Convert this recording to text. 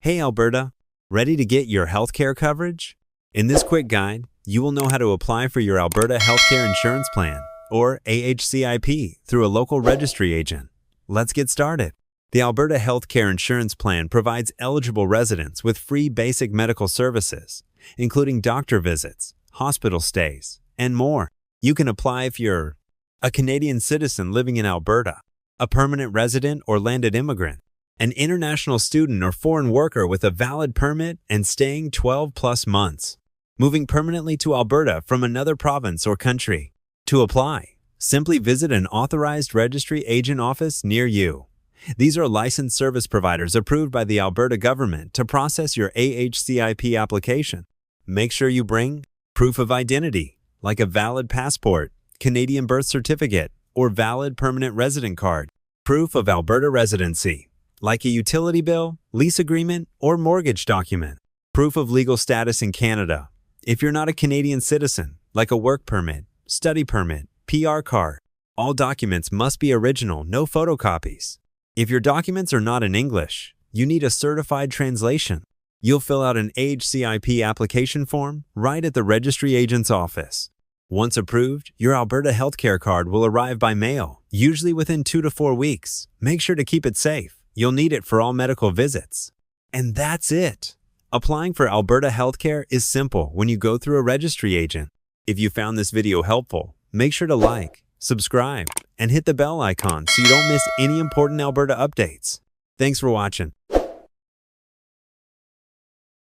Hey Alberta, ready to get your healthcare coverage? In this quick guide, you will know how to apply for your Alberta Healthcare Insurance Plan, or AHCIP, through a local registry agent. Let's get started. The Alberta Healthcare Insurance Plan provides eligible residents with free basic medical services, including doctor visits, hospital stays, and more. You can apply if you're a Canadian citizen living in Alberta, a permanent resident or landed immigrant, an international student or foreign worker with a valid permit and staying 12+ months, moving permanently to Alberta from another province or country. To apply, simply visit an authorized registry agent office near you. These are licensed service providers approved by the Alberta government to process your AHCIP application. Make sure you bring proof of identity, like a valid passport, Canadian birth certificate, or valid permanent resident card. Proof of Alberta residency, like a utility bill, lease agreement, or mortgage document. Proof of legal status in Canada. If you're not a Canadian citizen, like a work permit, study permit, PR card, all documents must be original, no photocopies. If your documents are not in English, you need a certified translation. You'll fill out an AHCIP application form right at the registry agent's office. Once approved, your Alberta healthcare card will arrive by mail, usually within 2 to 4 weeks. Make sure to keep it safe. You'll need it for all medical visits. And that's it. Applying for Alberta healthcare is simple when you go through a registry agent. If you found this video helpful, make sure to like, subscribe, and hit the bell icon so you don't miss any important Alberta updates. Thanks for watching.